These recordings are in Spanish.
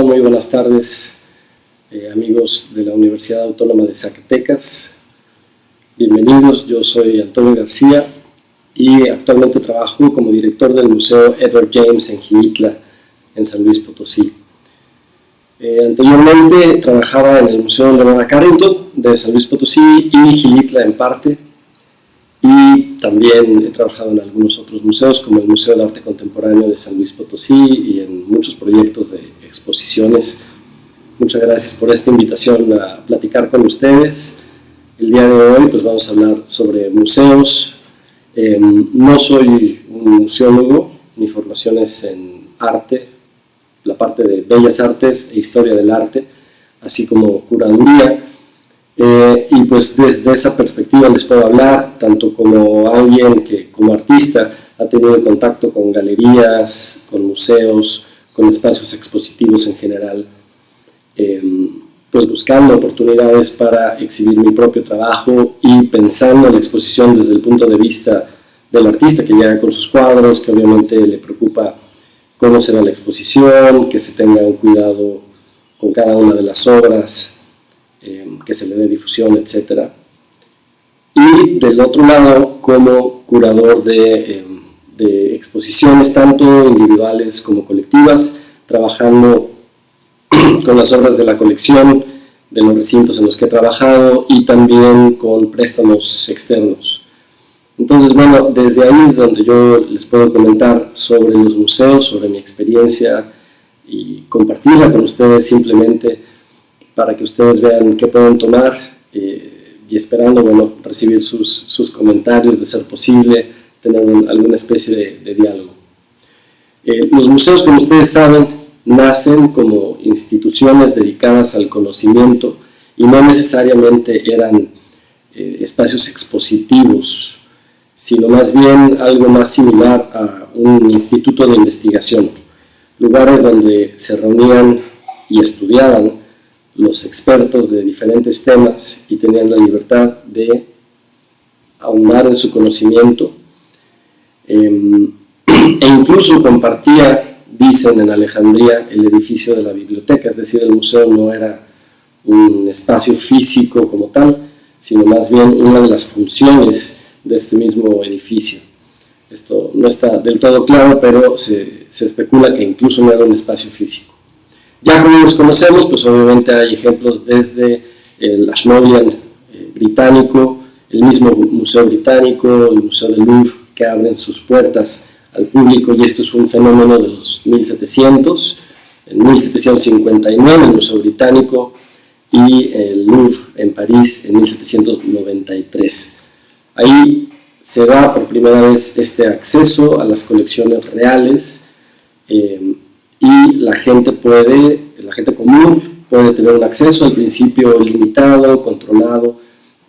Muy buenas tardes, amigos de la Universidad Autónoma de Zacatecas. Bienvenidos, yo soy Antonio García y actualmente trabajo como director del Museo Edward James en Gilitla, en San Luis Potosí. Anteriormente trabajaba en el Museo Leonora Carrington de San Luis Potosí y Gilitla en parte, y también he trabajado en algunos otros museos como el Museo de Arte Contemporáneo de San Luis Potosí y en muchos proyectos de exposiciones. Muchas gracias por esta invitación a platicar con ustedes. El día de hoy pues vamos a hablar sobre museos. No soy un museólogo, mi formación es en arte, la parte de Bellas Artes e Historia del Arte, así como curaduría. Y pues desde esa perspectiva les puedo hablar, tanto como alguien que como artista ha tenido contacto con galerías, con museos, con espacios expositivos en general, pues buscando oportunidades para exhibir mi propio trabajo y pensando en la exposición desde el punto de vista del artista que llega con sus cuadros, que obviamente le preocupa cómo será la exposición, que se tenga un cuidado con cada una de las obras, que se le dé difusión, etc. Y del otro lado, como curador de exposiciones, tanto individuales como colectivas, trabajando con las obras de la colección, de los recintos en los que he trabajado y también con préstamos externos. Entonces, bueno, desde ahí es donde yo les puedo comentar sobre los museos, sobre mi experiencia y compartirla con ustedes simplemente para que ustedes vean qué pueden tomar y esperando, bueno, recibir sus comentarios, de ser posible, tener alguna especie de diálogo. Los museos, como ustedes saben, nacen como instituciones dedicadas al conocimiento y no necesariamente eran espacios expositivos, sino más bien algo más similar a un instituto de investigación, lugares donde se reunían y estudiaban los expertos de diferentes temas y tenían la libertad de ahondar en su conocimiento e incluso compartía, dicen en Alejandría, el edificio de la biblioteca, es decir, el museo no era un espacio físico como tal, sino más bien una de las funciones de este mismo edificio. Esto no está del todo claro, pero se especula que incluso no era un espacio físico. Ya como los conocemos, pues obviamente hay ejemplos desde el Ashmolean británico, el mismo Museo Británico, el Museo del Louvre, que abren sus puertas al público, y esto es un fenómeno de los 1700, en 1759 el Museo Británico y el Louvre en París en 1793. Ahí se da por primera vez este acceso a las colecciones reales, y la gente común puede tener un acceso, al principio limitado, controlado,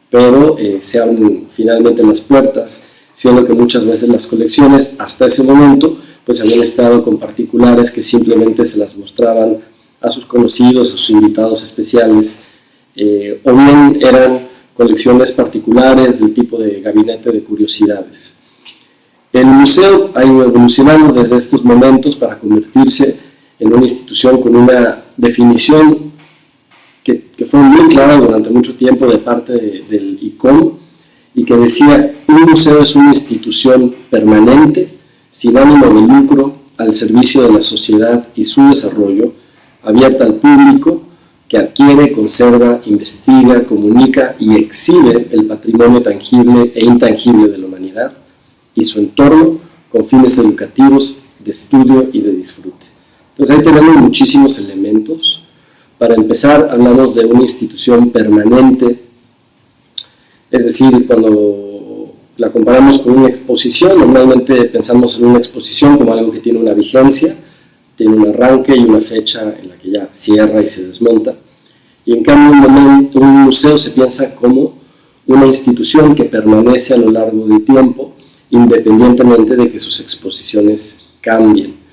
pero se abren finalmente las puertas, siendo que muchas veces las colecciones hasta ese momento pues habían estado con particulares que simplemente se las mostraban a sus conocidos, a sus invitados especiales, o bien eran colecciones particulares del tipo de gabinete de curiosidades. El museo ha ido evolucionando desde estos momentos para convertirse en una institución con una definición que fue muy clara durante mucho tiempo de parte del ICOM, y que decía: un museo es una institución permanente, sin ánimo de lucro, al servicio de la sociedad y su desarrollo, abierta al público, que adquiere, conserva, investiga, comunica y exhibe el patrimonio tangible e intangible de la humanidad y su entorno con fines educativos, de estudio y de disfrute. Entonces ahí tenemos muchísimos elementos. Para empezar, hablamos de una institución permanente, es decir, cuando la comparamos con una exposición, normalmente pensamos en una exposición como algo que tiene una vigencia, tiene un arranque y una fecha en la que ya cierra y se desmonta. Y en cambio, un museo se piensa como una institución que permanece a lo largo del tiempo, independientemente de que sus exposiciones cambien.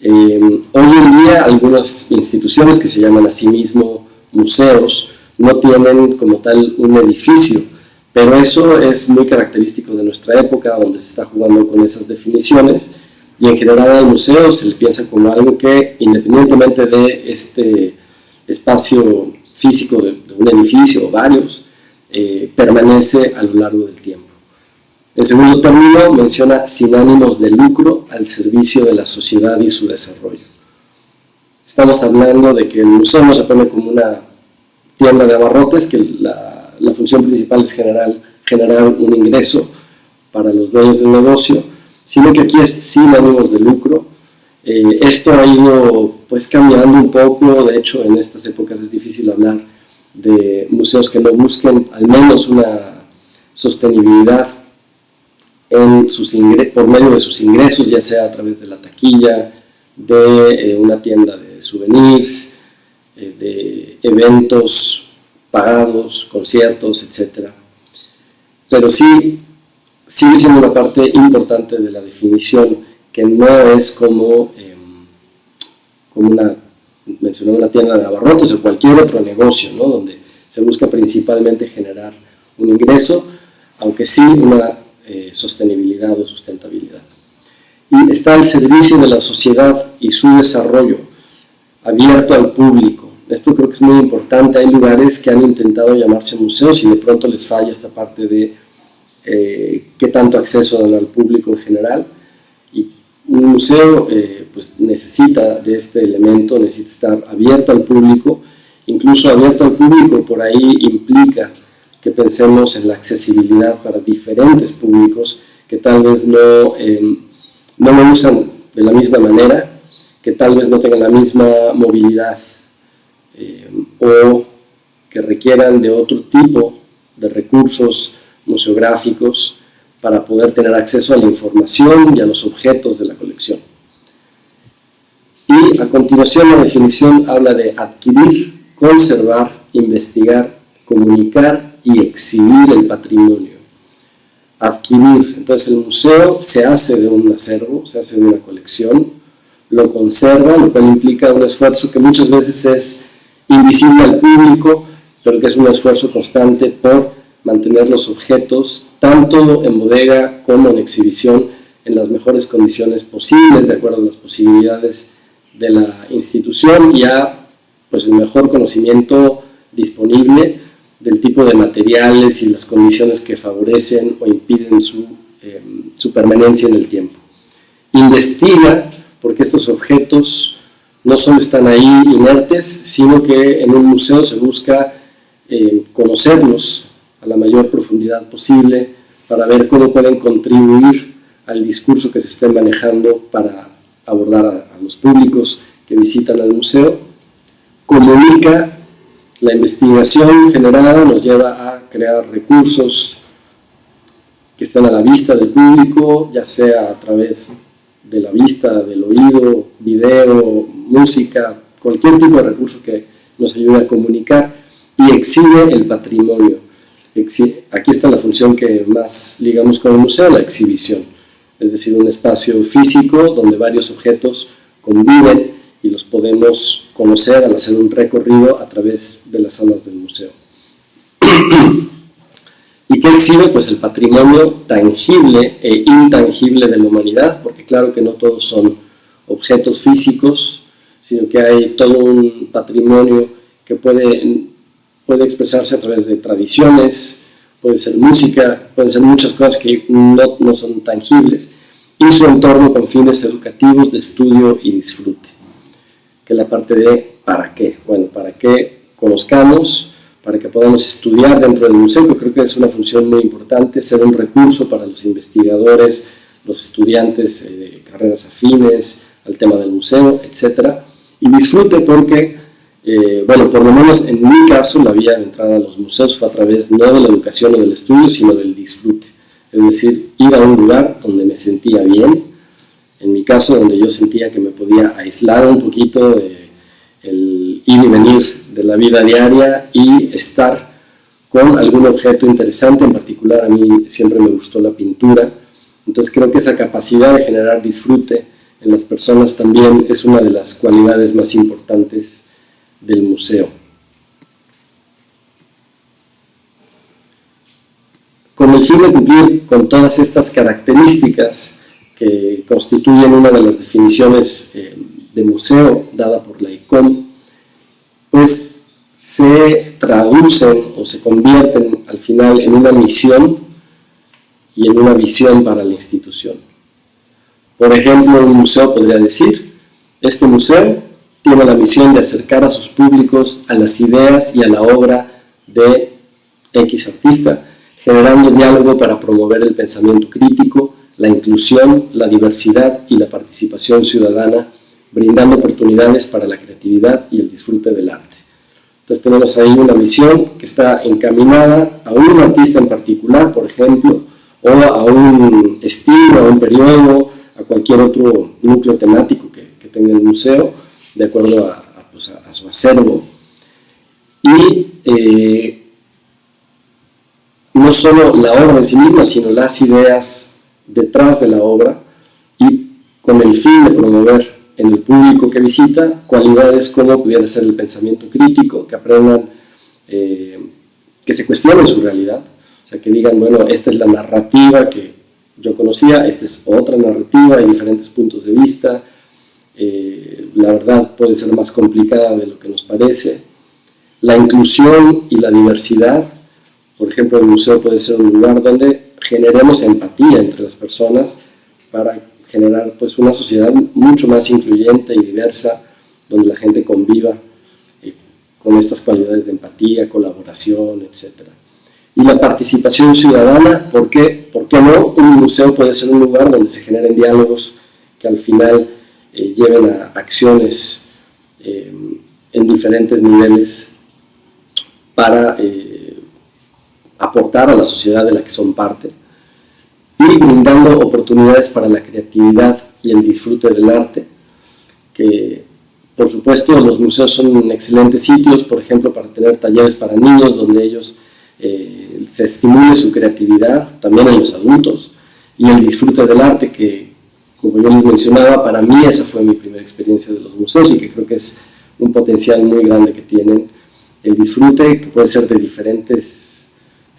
Hoy en día, algunas instituciones que se llaman a sí mismo museos no tienen como tal un edificio, pero eso es muy característico de nuestra época, donde se está jugando con esas definiciones, y en general al museo se le piensa como algo que, independientemente de este espacio físico de un edificio o varios, permanece a lo largo del tiempo. En segundo término, menciona sin ánimos de lucro al servicio de la sociedad y su desarrollo. Estamos hablando de que el museo no se pone como una tienda de abarrotes, que la función principal es generar un ingreso para los dueños del negocio, sino que aquí es sin ánimos de lucro. Esto ha ido pues cambiando un poco. De hecho, en estas épocas es difícil hablar de museos que no busquen al menos una sostenibilidad por medio de sus ingresos, ya sea a través de la taquilla, de una tienda de souvenirs, de eventos pagados, conciertos, etc. Pero sí, sigue siendo una parte importante de la definición, que no es como mencioné una tienda de abarrotes o cualquier otro negocio, ¿no? Donde se busca principalmente generar un ingreso, aunque sí una sostenibilidad o sustentabilidad. Y está al servicio de la sociedad y su desarrollo, abierto al público. Esto creo que es muy importante. Hay lugares que han intentado llamarse museos y de pronto les falla esta parte de qué tanto acceso dan al público en general. Y un museo pues necesita de este elemento, necesita estar abierto al público. Incluso abierto al público por ahí implica que pensemos en la accesibilidad para diferentes públicos que tal vez no lo usan de la misma manera, que tal vez no tengan la misma movilidad o que requieran de otro tipo de recursos museográficos para poder tener acceso a la información y a los objetos de la colección. Y a continuación la definición habla de adquirir, conservar, investigar, comunicar y exhibir el patrimonio. Adquirir, entonces el museo se hace de un acervo, se hace de una colección, lo conserva, lo cual implica un esfuerzo que muchas veces es invisible al público, pero que es un esfuerzo constante por mantener los objetos, tanto en bodega como en exhibición, en las mejores condiciones posibles, de acuerdo a las posibilidades de la institución y a pues, el mejor conocimiento disponible del tipo de materiales y las condiciones que favorecen o impiden su permanencia en el tiempo. Investiga, porque estos objetos no solo están ahí inertes, sino que en un museo se busca conocerlos a la mayor profundidad posible para ver cómo pueden contribuir al discurso que se esté manejando para abordar a los públicos que visitan al museo. Comunica. La investigación generada nos lleva a crear recursos que estén a la vista del público, ya sea a través de la vista, del oído, video, música, cualquier tipo de recurso que nos ayude a comunicar, y exhibe el patrimonio. Aquí está la función que más ligamos con el museo, la exhibición, es decir, un espacio físico donde varios objetos conviven y los podemos conocer al hacer un recorrido a través de las salas del museo. ¿Y qué exhibe? Pues el patrimonio tangible e intangible de la humanidad, porque claro que no todos son objetos físicos, sino que hay todo un patrimonio que puede expresarse a través de tradiciones, puede ser música, pueden ser muchas cosas que no son tangibles, y su entorno con fines educativos, de estudio y disfrute. Que la parte de ¿para qué? Bueno, para que conozcamos, para que podamos estudiar dentro del museo, que creo que es una función muy importante, ser un recurso para los investigadores, los estudiantes de carreras afines al tema del museo, etc. Y disfrute porque, bueno, por lo menos en mi caso, la vía de entrada a los museos fue a través no de la educación o del estudio, sino del disfrute. Es decir, ir a un lugar donde me sentía bien, en mi caso, donde yo sentía que me podía aislar un poquito del ir y venir de la vida diaria y estar con algún objeto interesante. En particular, a mí siempre me gustó la pintura. Entonces creo que esa capacidad de generar disfrute en las personas también es una de las cualidades más importantes del museo. Con el fin de cumplir con todas estas características que constituyen una de las definiciones de museo dada por la ICOM, pues se traducen o se convierten al final en una misión y en una visión para la institución. Por ejemplo, un museo podría decir: este museo tiene la misión de acercar a sus públicos a las ideas y a la obra de X artista, generando diálogo para promover el pensamiento crítico, la inclusión, la diversidad y la participación ciudadana, brindando oportunidades para la creatividad y el disfrute del arte. Entonces tenemos ahí una misión que está encaminada a un artista en particular, por ejemplo, o a un estilo, a un periodo, a cualquier otro núcleo temático que tenga el museo, de acuerdo a su acervo. Y no solo la obra en sí misma, sino las ideas detrás de la obra, y con el fin de promover en el público que visita cualidades como pudiera ser el pensamiento crítico, que aprendan, que se cuestionen su realidad, o sea, que digan, bueno, esta es la narrativa que yo conocía, esta es otra narrativa, hay diferentes puntos de vista, la verdad puede ser más complicada de lo que nos parece. La inclusión y la diversidad, por ejemplo, el museo puede ser un lugar donde generemos empatía entre las personas para generar pues una sociedad mucho más incluyente y diversa, donde la gente conviva con estas cualidades de empatía, colaboración, etc. Y la participación ciudadana, ¿por qué? ¿Por qué no? Un museo puede ser un lugar donde se generen diálogos que al final lleven a acciones en diferentes niveles para aportar a la sociedad de la que son parte, y brindando oportunidades para la creatividad y el disfrute del arte, que por supuesto los museos son excelentes sitios, por ejemplo, para tener talleres para niños, donde ellos se estimule su creatividad, también en los adultos, y el disfrute del arte, que como yo les mencionaba, para mí esa fue mi primera experiencia de los museos, y que creo que es un potencial muy grande que tienen, el disfrute, que puede ser de diferentes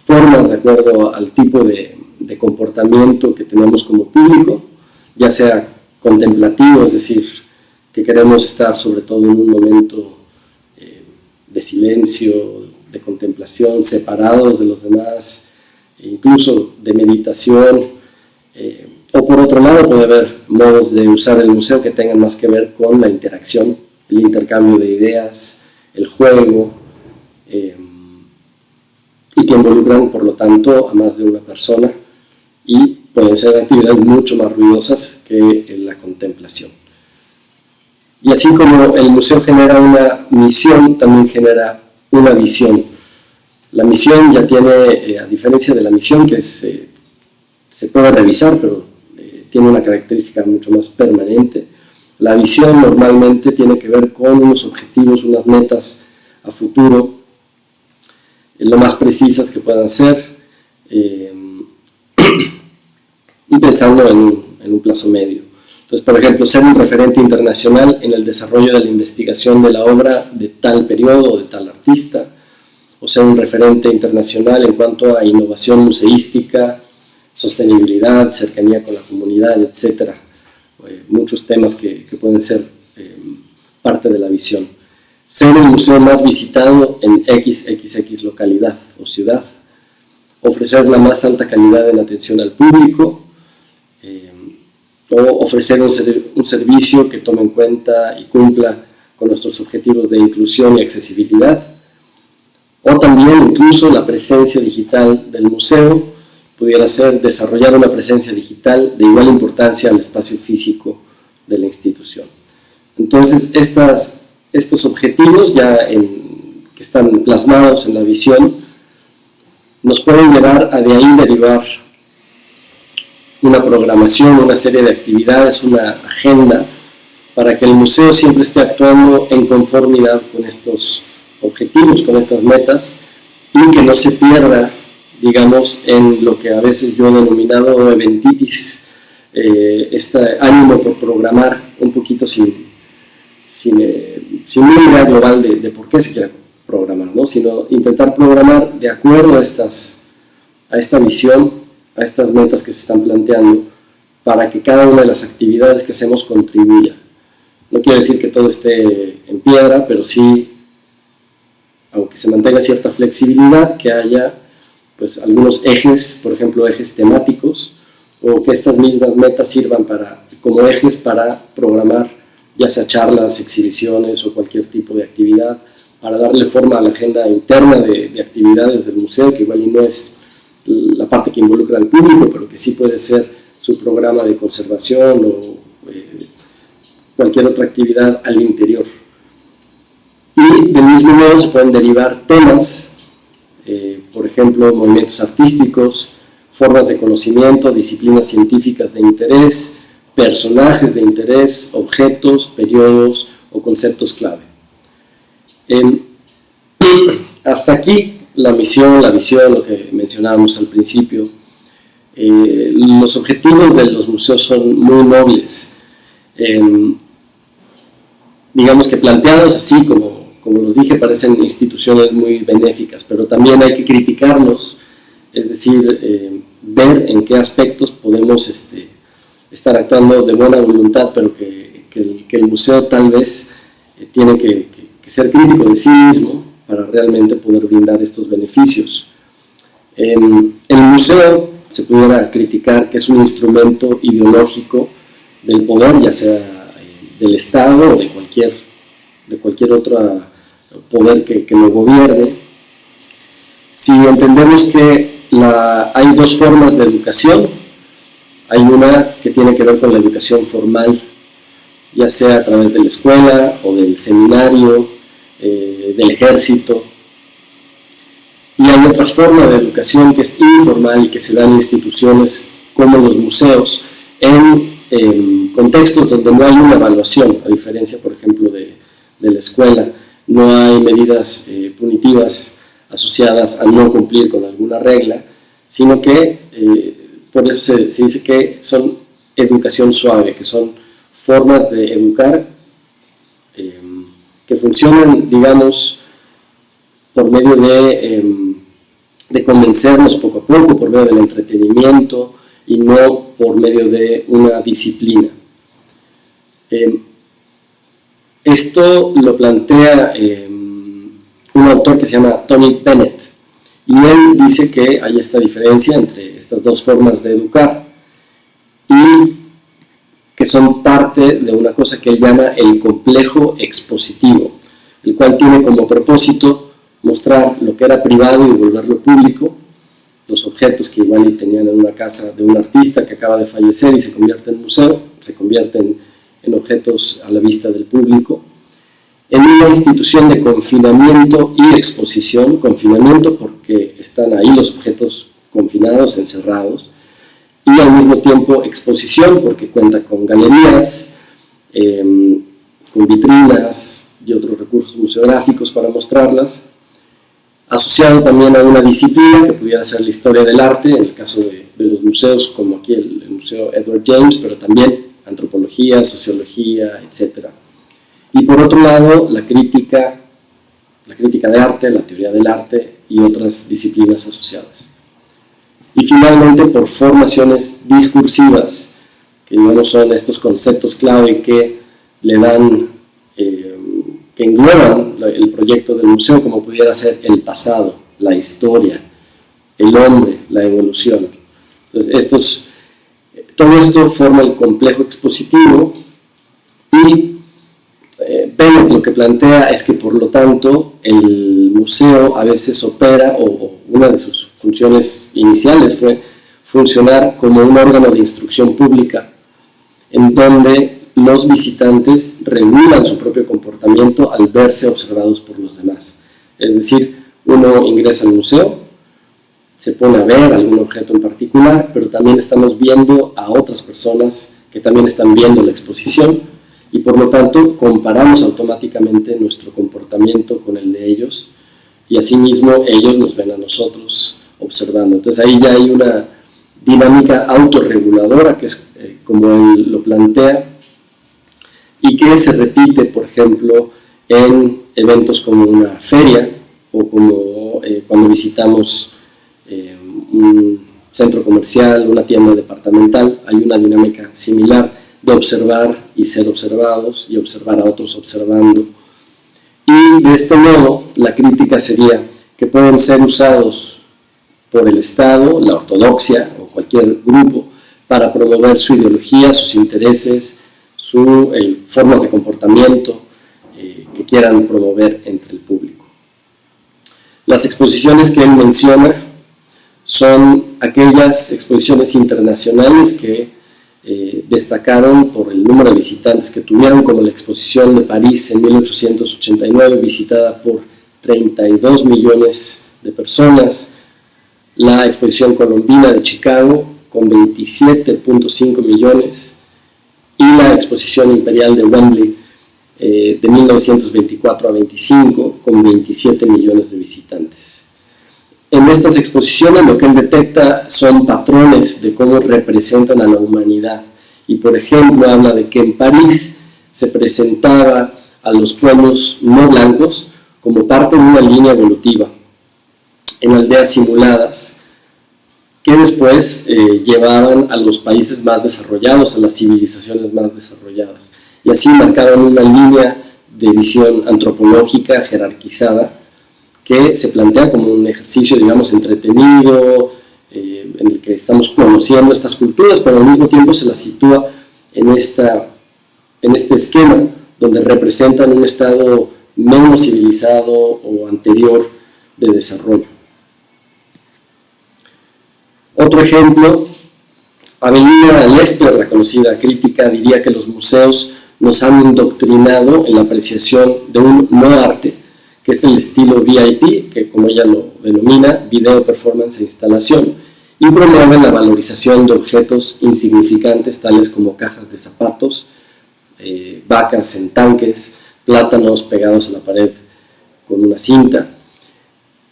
formas de acuerdo al tipo de comportamiento que tenemos como público, ya sea contemplativo, es decir, que queremos estar sobre todo en un momento de silencio, de contemplación, separados de los demás, incluso de meditación, o por otro lado puede haber modos de usar el museo que tengan más que ver con la interacción, el intercambio de ideas, el juego, y que involucran por lo tanto a más de una persona, y pueden ser actividades mucho más ruidosas que la contemplación. Y así como el museo genera una misión, también genera una visión. La misión ya tiene, a diferencia de la misión que se puede revisar, pero tiene una característica mucho más permanente, la visión normalmente tiene que ver con unos objetivos, unas metas a futuro, lo más precisas que puedan ser, y pensando en un plazo medio. Entonces, por ejemplo, ser un referente internacional en el desarrollo de la investigación de la obra de tal periodo o de tal artista, o ser un referente internacional en cuanto a innovación museística, sostenibilidad, cercanía con la comunidad, etc. Muchos temas que pueden ser parte de la visión. Ser el museo más visitado en XXX localidad o ciudad. Ofrecer la más alta calidad en atención al público, o ofrecer un servicio que tome en cuenta y cumpla con nuestros objetivos de inclusión y accesibilidad, o también incluso la presencia digital del museo pudiera ser desarrollar una presencia digital de igual importancia al espacio físico de la institución. Entonces, estos objetivos ya que están plasmados en la visión nos pueden llevar a de ahí derivar una programación, una serie de actividades, una agenda, para que el museo siempre esté actuando en conformidad con estos objetivos, con estas metas, y que no se pierda, digamos, en lo que a veces yo he denominado eventitis, este ánimo por programar un poquito sin una idea global de por qué se quiere programar, ¿no? Sino intentar programar de acuerdo a esta visión, a estas metas que se están planteando, para que cada una de las actividades que hacemos contribuya. No quiero decir que todo esté en piedra, pero sí, aunque se mantenga cierta flexibilidad, que haya pues algunos ejes, por ejemplo ejes temáticos, o que estas mismas metas sirvan como ejes para programar ya sea charlas, exhibiciones o cualquier tipo de actividad, para darle forma a la agenda interna de actividades del museo, que igual y no es la parte que involucra al público, pero que sí puede ser su programa de conservación o cualquier otra actividad al interior. Y del mismo modo se pueden derivar temas, por ejemplo, movimientos artísticos, formas de conocimiento, disciplinas científicas de interés, personajes de interés, objetos, periodos o conceptos clave. Hasta aquí la misión, la visión, lo que mencionábamos al principio. Los objetivos de los museos son muy nobles. Digamos que planteados así, como los dije, parecen instituciones muy benéficas, pero también hay que criticarlos, es decir, ver en qué aspectos podemos estar actuando de buena voluntad, pero que el museo tal vez tiene que ser crítico de sí mismo para realmente poder brindar estos beneficios. El museo se pudiera criticar que es un instrumento ideológico del poder, ya sea del Estado o de cualquier otro poder que lo gobierne. Si entendemos que hay dos formas de educación, hay una que tiene que ver con la educación formal, ya sea a través de la escuela o del seminario, del ejército, y hay otra forma de educación que es informal y que se da en instituciones como los museos, en contextos donde no hay una evaluación, a diferencia, por ejemplo, de la escuela. No hay medidas punitivas asociadas a no cumplir con alguna regla, sino que por eso se dice que son educación suave, que son formas de educar que funcionan, digamos, por medio de convencernos poco a poco, por medio del entretenimiento y no por medio de una disciplina. Esto lo plantea un autor que se llama Tony Bennett, y él dice que hay esta diferencia entre estas dos formas de educar y que son parte de una cosa que él llama el complejo expositivo, el cual tiene como propósito mostrar lo que era privado y volverlo público, los objetos que igual tenían en una casa de un artista que acaba de fallecer y se convierte en museo, se convierten en objetos a la vista del público, en una institución de confinamiento y exposición. Confinamiento porque están ahí los objetos confinados, encerrados, y al mismo tiempo exposición porque cuenta con galerías, con vitrinas y otros recursos museográficos para mostrarlas, asociado también a una disciplina que pudiera ser la historia del arte, en el caso de los museos como aquí el Museo Edward James, pero también antropología, sociología, etc. Y por otro lado, la crítica de arte, la teoría del arte y otras disciplinas asociadas. Y finalmente, por formaciones discursivas, que no son estos conceptos clave que le dan, que engloban el proyecto del museo, como pudiera ser el pasado, la historia, el hombre, la evolución. Entonces, todo esto forma el complejo expositivo y Bennett lo que plantea es que, por lo tanto, el museo a veces opera, o una de sus funciones iniciales fue funcionar como un órgano de instrucción pública, en donde los visitantes regulan su propio comportamiento al verse observados por los demás. Es decir, uno ingresa al museo, se pone a ver algún objeto en particular, pero también estamos viendo a otras personas que también están viendo la exposición, y por lo tanto comparamos automáticamente nuestro comportamiento con el de ellos, y asimismo ellos nos ven a nosotros observando. Entonces ahí ya hay una dinámica autorreguladora, que es como él lo plantea, y que se repite, por ejemplo, en eventos como una feria, o como cuando visitamos centro comercial, una tienda departamental, hay una dinámica similar de observar y ser observados y observar a otros observando. Y de este modo, la crítica sería que pueden ser usados por el Estado, la ortodoxia o cualquier grupo para promover su ideología, sus intereses, formas de comportamiento que quieran promover entre el público. Las exposiciones que él menciona son aquellas exposiciones internacionales que destacaron por el número de visitantes que tuvieron, como la exposición de París en 1889, visitada por 32 millones de personas, la exposición colombina de Chicago con 27.5 millones y la exposición imperial de Wembley de 1924 a 25 con 27 millones de visitantes. En estas exposiciones lo que él detecta son patrones de cómo representan a la humanidad y, por ejemplo, habla de que en París se presentaba a los pueblos no blancos como parte de una línea evolutiva en aldeas simuladas que después llevaban a los países más desarrollados, a las civilizaciones más desarrolladas, y así marcaban una línea de visión antropológica jerarquizada que se plantea como un ejercicio, digamos, entretenido, en el que estamos conociendo estas culturas, pero al mismo tiempo se las sitúa en este esquema donde representan un estado menos civilizado o anterior de desarrollo. Otro ejemplo, Avelina Lesper, la conocida crítica, diría que los museos nos han indoctrinado en la apreciación de un no arte, que es el estilo VIP, que como ella lo denomina, video, performance e instalación, y promueven la valorización de objetos insignificantes tales como cajas de zapatos, vacas en tanques, plátanos pegados a la pared con una cinta.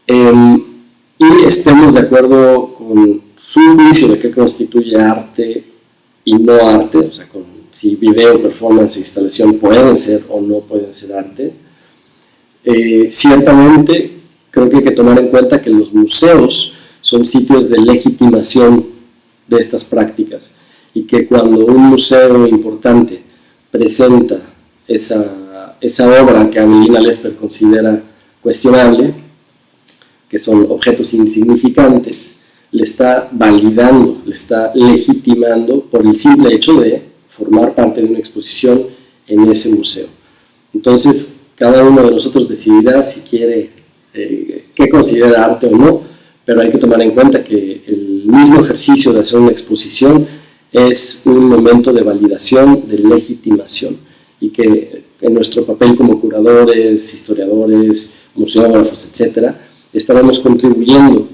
Y estemos de acuerdo con su juicio de qué constituye arte y no arte, o sea, si video, performance e instalación pueden ser o no pueden ser arte. Ciertamente creo que hay que tomar en cuenta que los museos son sitios de legitimación de estas prácticas y que cuando un museo importante presenta esa obra que Avelina Lesper considera cuestionable, que son objetos insignificantes, le está validando, le está legitimando por el simple hecho de formar parte de una exposición en ese museo. Entonces, cada uno de nosotros decidirá si quiere, qué considera arte o no, pero hay que tomar en cuenta que el mismo ejercicio de hacer una exposición es un momento de validación, de legitimación, y que en nuestro papel como curadores, historiadores, museógrafos, etcétera, estaremos contribuyendo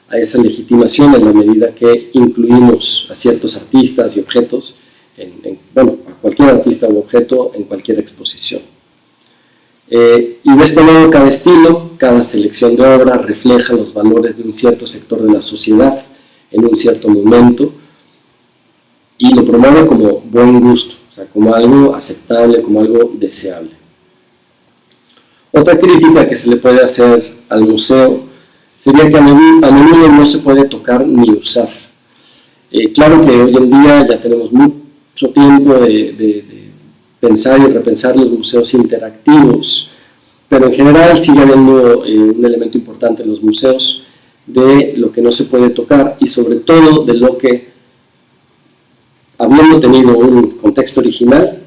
a esa legitimación en la medida que incluimos a ciertos artistas y objetos, a cualquier artista u objeto en cualquier exposición. Y de este modo, cada estilo, cada selección de obra refleja los valores de un cierto sector de la sociedad en un cierto momento y lo promueve como buen gusto, o sea, como algo aceptable, como algo deseable. Otra crítica que se le puede hacer al museo sería que a menudo no se puede tocar ni usar. Claro que hoy en día ya tenemos mucho tiempo de pensar y repensar los museos interactivos, pero en general sigue habiendo un elemento importante en los museos de lo que no se puede tocar y sobre todo de lo que, habiendo tenido un contexto original,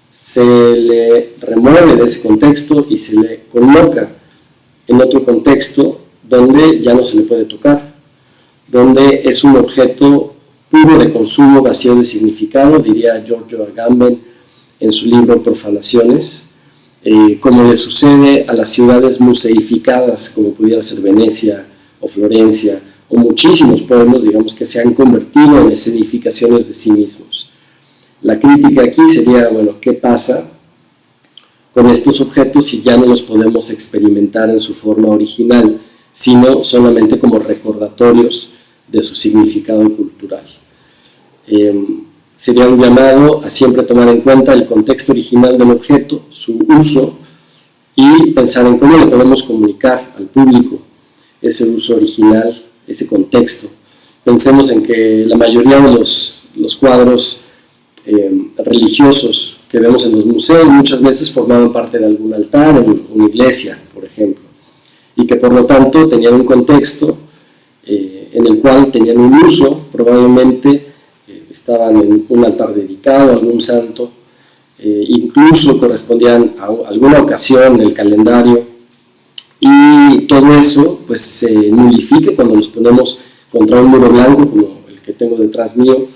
se le remueve de ese contexto y se le coloca en otro contexto donde ya no se le puede tocar, donde es un objeto puro de consumo, vacío de significado, diría Giorgio Agamben en su libro Profanaciones, como le sucede a las ciudades museificadas, como pudiera ser Venecia o Florencia, o muchísimos pueblos, digamos, que se han convertido en escenificaciones de sí mismos. La crítica aquí sería, bueno, ¿qué pasa con estos objetos si ya no los podemos experimentar en su forma original, sino solamente como recordatorios de su significado cultural? Sería un llamado a siempre tomar en cuenta el contexto original del objeto, su uso, y pensar en cómo le podemos comunicar al público ese uso original, ese contexto, Pensemos en que la mayoría de los cuadros religiosos que vemos en los museos muchas veces formaban parte de algún altar en una iglesia, por ejemplo, y que por lo tanto tenían un contexto en el cual tenían un uso, probablemente estaban en un altar dedicado a algún santo, incluso correspondían a alguna ocasión en el calendario, y todo eso pues se nulifica cuando los ponemos contra un muro blanco como el que tengo detrás mío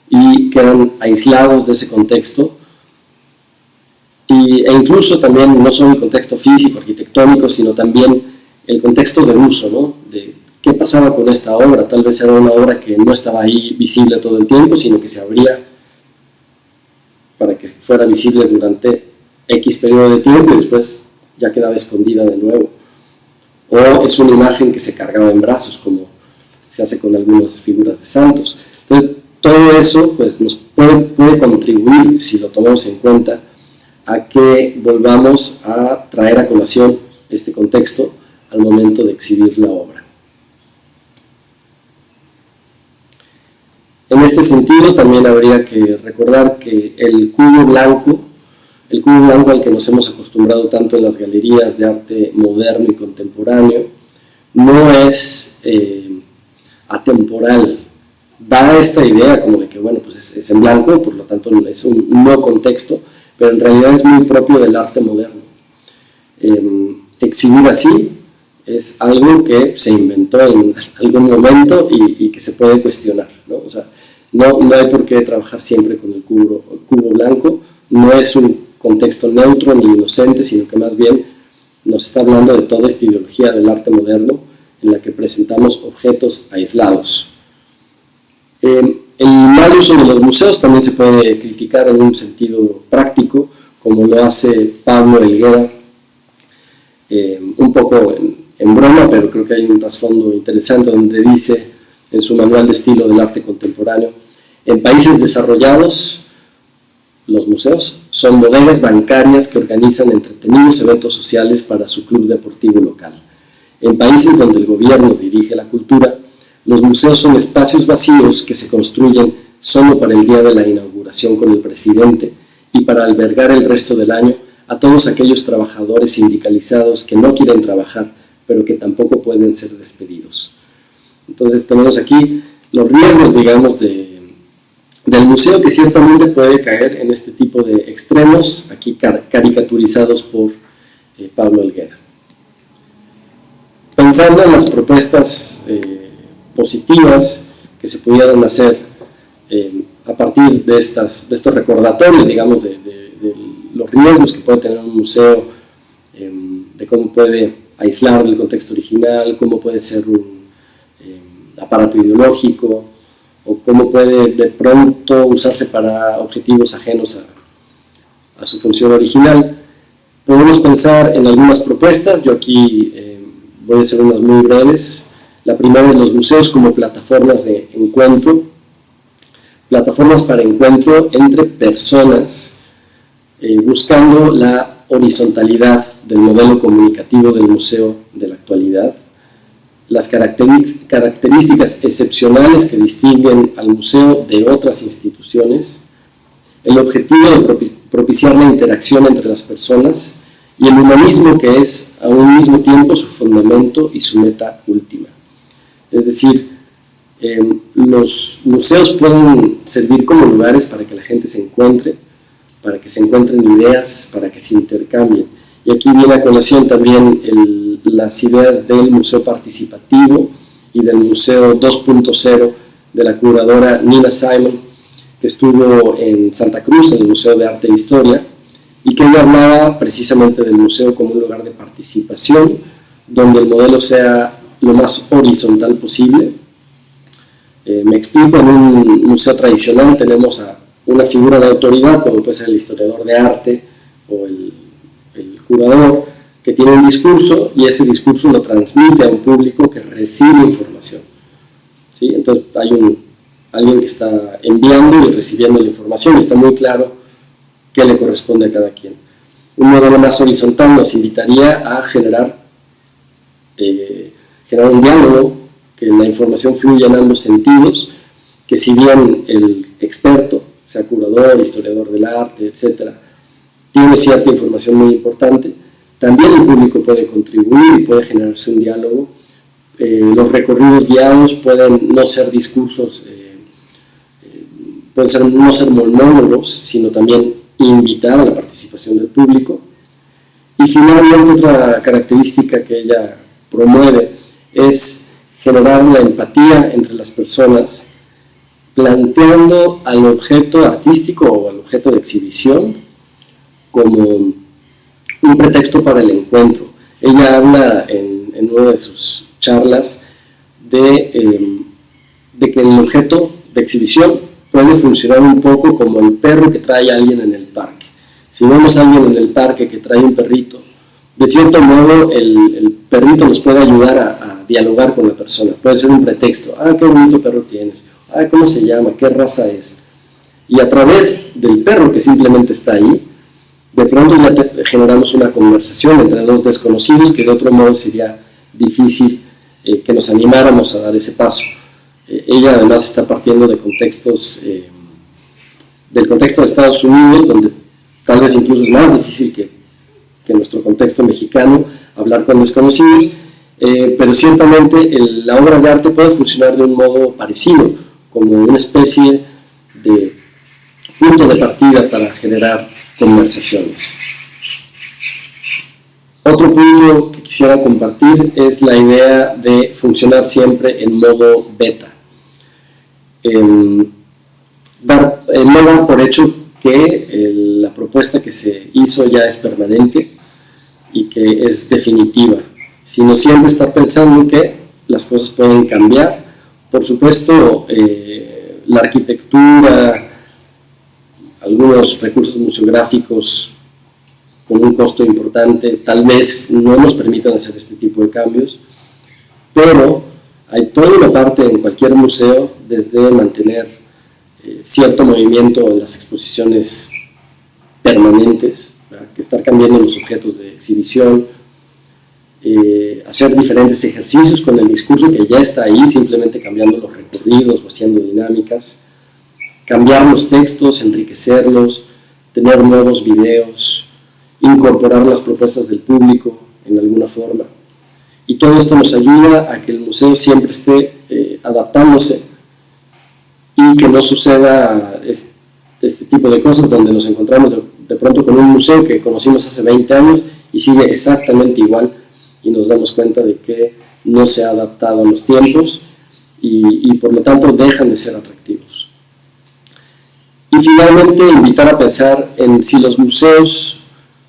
y quedan aislados de ese contexto, e incluso también no solo el contexto físico, arquitectónico, sino también el contexto de uso, ¿no? De qué pasaba con esta obra. Tal vez era una obra que no estaba ahí visible todo el tiempo, sino que se abría para que fuera visible durante X periodo de tiempo y después ya quedaba escondida de nuevo. O es una imagen que se cargaba en brazos, como se hace con algunas figuras de santos. Entonces, todo eso pues, nos puede contribuir, si lo tomamos en cuenta, a que volvamos a traer a colación este contexto al momento de exhibir la obra. En este sentido, también habría que recordar que el cubo blanco al que nos hemos acostumbrado tanto en las galerías de arte moderno y contemporáneo, no es atemporal. Da esta idea como de que, bueno, pues es en blanco, por lo tanto es un no contexto, pero en realidad es muy propio del arte moderno. Exhibir así es algo que se inventó en algún momento y que se puede cuestionar, ¿no? O sea, no hay por qué trabajar siempre con el cubo blanco, no es un contexto neutro ni inocente, sino que más bien nos está hablando de toda esta ideología del arte moderno en la que presentamos objetos aislados. El mal uso de los museos también se puede criticar en un sentido práctico, como lo hace Pablo Helguera, un poco en broma, pero creo que hay un trasfondo interesante donde dice en su manual de estilo del arte contemporáneo: en países desarrollados, los museos son bodegas bancarias que organizan entretenidos eventos sociales para su club deportivo local. En países donde el gobierno dirige la cultura, los museos son espacios vacíos que se construyen solo para el día de la inauguración con el presidente y para albergar el resto del año a todos aquellos trabajadores sindicalizados que no quieren trabajar, pero que tampoco pueden ser despedidos. Entonces tenemos aquí los riesgos, digamos, del museo, que ciertamente puede caer en este tipo de extremos, aquí caricaturizados por Pablo Helguera. Pensando en las propuestas positivas que se pudieran hacer a partir de estos recordatorios, digamos, de los riesgos que puede tener un museo, de cómo puede aislar del contexto original, cómo puede ser un aparato ideológico, o cómo puede de pronto usarse para objetivos ajenos a su función original. Podemos pensar en algunas propuestas. Yo aquí voy a hacer unas muy breves. La primera es los museos como plataformas de encuentro, plataformas para encuentro entre personas, buscando la horizontalidad del modelo comunicativo del museo de la actualidad, las características excepcionales que distinguen al museo de otras instituciones, el objetivo de propiciar la interacción entre las personas y el humanismo, que es a un mismo tiempo su fundamento y su meta última. Es decir, los museos pueden servir como lugares para que la gente se encuentre, para que se encuentren ideas, para que se intercambien. Y aquí viene a colación también las ideas del museo participativo y del museo 2.0 de la curadora Nina Simon, que estuvo en Santa Cruz, en el Museo de Arte e Historia, y que ella hablaba precisamente del museo como un lugar de participación, donde el modelo sea lo más horizontal posible. Me explico: en un museo tradicional tenemos a una figura de autoridad, como puede ser el historiador de arte o el curador, que tiene un discurso y ese discurso lo transmite a un público que recibe información, ¿sí? Entonces hay alguien que está enviando y recibiendo la información y está muy claro qué le corresponde a cada quien. Un modelo más horizontal nos invitaría a generar un diálogo que la información fluya en ambos sentidos, que si bien el experto, sea curador, historiador del arte, etc., tiene cierta información muy importante, también el público puede contribuir y puede generarse un diálogo. Los recorridos guiados pueden no ser discursos, pueden no ser monólogos, sino también invitar a la participación del público. Y finalmente, otra característica que ella promueve es generar la empatía entre las personas, planteando al objeto artístico o al objeto de exhibición como un pretexto para el encuentro. Ella habla en una de sus charlas de que el objeto de exhibición puede funcionar un poco como el perro que trae a alguien en el parque. Si vemos a alguien en el parque que trae un perrito, de cierto modo el perrito nos puede ayudar a dialogar con la persona. Puede ser un pretexto. Ah, qué bonito perro tienes. Ah, ¿cómo se llama? ¿Qué raza es? Y a través del perro que simplemente está ahí, de pronto ya generamos una conversación entre dos desconocidos que de otro modo sería difícil que nos animáramos a dar ese paso. Ella además está partiendo de contextos, del contexto de Estados Unidos, donde tal vez incluso es más difícil que en nuestro contexto mexicano hablar con desconocidos, pero ciertamente la obra de arte puede funcionar de un modo parecido, como una especie de punto de partida para generar conversaciones. Otro punto que quisiera compartir es la idea de funcionar siempre en modo beta. No dar por hecho que la propuesta que se hizo ya es permanente y que es definitiva, sino siempre estar pensando que las cosas pueden cambiar. Por supuesto, la arquitectura, algunos recursos museográficos con un costo importante, tal vez no nos permitan hacer este tipo de cambios, pero hay toda una parte en cualquier museo, desde mantener cierto movimiento en las exposiciones permanentes, ¿verdad?, que estar cambiando los objetos de exhibición, hacer diferentes ejercicios con el discurso que ya está ahí, simplemente cambiando los recorridos o haciendo dinámicas, cambiar los textos, enriquecerlos, tener nuevos videos, incorporar las propuestas del público en alguna forma. Y todo esto nos ayuda a que el museo siempre esté adaptándose y que no suceda este tipo de cosas donde nos encontramos de pronto con un museo que conocimos hace 20 años y sigue exactamente igual y nos damos cuenta de que no se ha adaptado a los tiempos y por lo tanto dejan de ser atractivos. Y finalmente, invitar a pensar en si los museos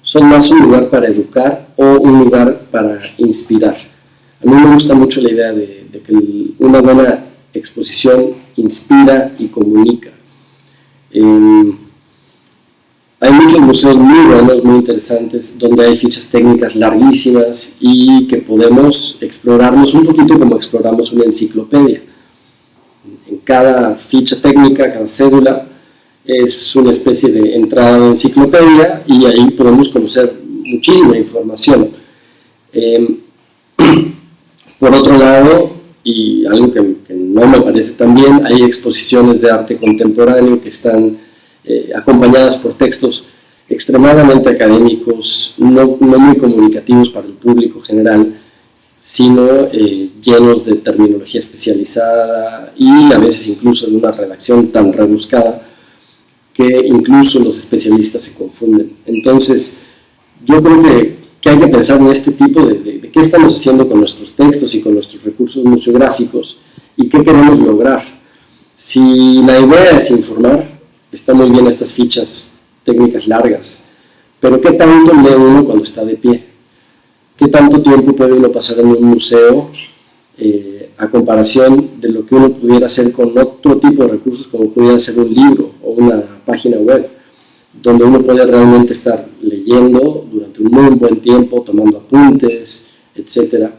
son más un lugar para educar o un lugar para inspirar. A mí me gusta mucho la idea de que una buena exposición inspira y comunica. Hay muchos museos muy buenos, muy interesantes, donde hay fichas técnicas larguísimas y que podemos explorarlos un poquito como exploramos una enciclopedia. En cada ficha técnica, cada cédula, es una especie de entrada de enciclopedia y ahí podemos conocer muchísima información. Por otro lado, y algo que no me parece tan bien, hay exposiciones de arte contemporáneo que están acompañadas por textos extremadamente académicos, no muy comunicativos para el público general, sino llenos de terminología especializada y a veces incluso de una redacción tan rebuscada que incluso los especialistas se confunden. Entonces, yo creo que hay que pensar en este tipo de qué estamos haciendo con nuestros textos y con nuestros recursos museográficos y qué queremos lograr. Si la idea es informar, está muy bien estas fichas técnicas largas, pero ¿qué tanto lee uno cuando está de pie? ¿Qué tanto tiempo puede uno pasar en un museo a comparación de lo que uno pudiera hacer con otro tipo de recursos como pudiera ser un libro o una página web, donde uno puede realmente estar leyendo durante un muy buen tiempo, tomando apuntes, etc.?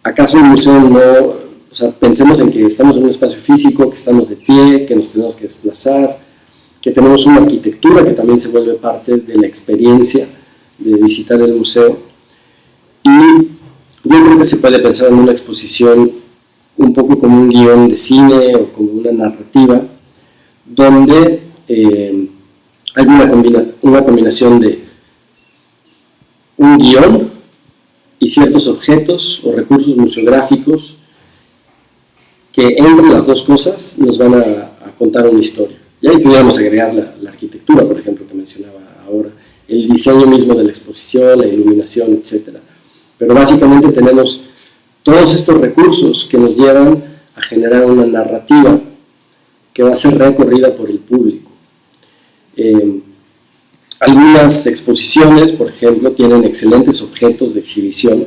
¿Acaso un museo no? O sea, pensemos en que estamos en un espacio físico, que estamos de pie, que nos tenemos que desplazar, que tenemos una arquitectura que también se vuelve parte de la experiencia de visitar el museo. Y yo creo que se puede pensar en una exposición un poco como un guión de cine o como una narrativa, donde hay una combinación de un guión y ciertos objetos o recursos museográficos que entre las dos cosas nos van a contar una historia. Y ahí pudiéramos agregar la arquitectura, por ejemplo, que mencionaba ahora, el diseño mismo de la exposición, la iluminación, etc. Pero básicamente tenemos todos estos recursos que nos llevan a generar una narrativa que va a ser recorrida por el público. Algunas exposiciones, por ejemplo, tienen excelentes objetos de exhibición,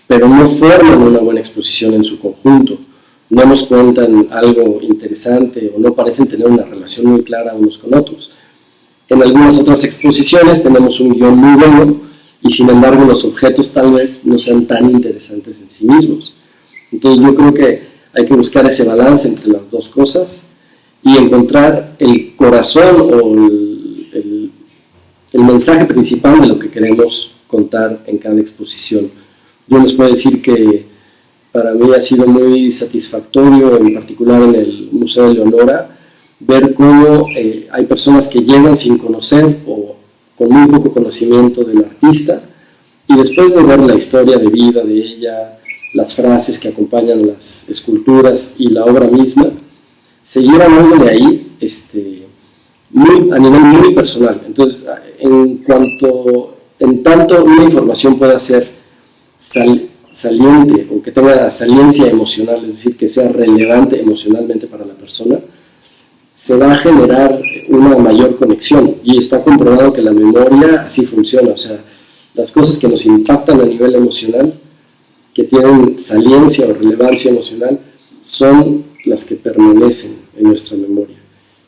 pero no forman una buena exposición en su conjunto. No nos cuentan algo interesante o no parecen tener una relación muy clara unos con otros. En algunas otras exposiciones tenemos un guión muy bueno y sin embargo los objetos tal vez no sean tan interesantes en sí mismos. Entonces yo creo que hay que buscar ese balance entre las dos cosas y encontrar el corazón o el mensaje principal de lo que queremos contar en cada exposición. Yo les puedo decir que para mí ha sido muy satisfactorio, en particular en el Museo de Leonora, ver cómo hay personas que llegan sin conocer o con muy poco conocimiento del artista, y después de ver la historia de vida de ella, las frases que acompañan las esculturas y la obra misma, se llevan algo de ahí a nivel muy personal. Entonces, en tanto una información pueda ser saliente o que tenga saliencia emocional, es decir, que sea relevante emocionalmente para la persona, se va a generar una mayor conexión, y está comprobado que la memoria así funciona. O sea, las cosas que nos impactan a nivel emocional, que tienen saliencia o relevancia emocional, son las que permanecen en nuestra memoria.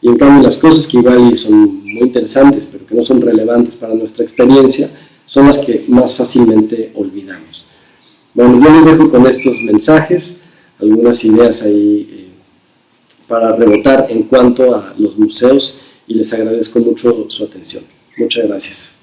Y en cambio las cosas que igual son muy interesantes, pero que no son relevantes para nuestra experiencia, son las que más fácilmente olvidamos. Bueno, yo les dejo con estos mensajes, algunas ideas ahí para rebotar en cuanto a los museos, y les agradezco mucho su atención. Muchas gracias.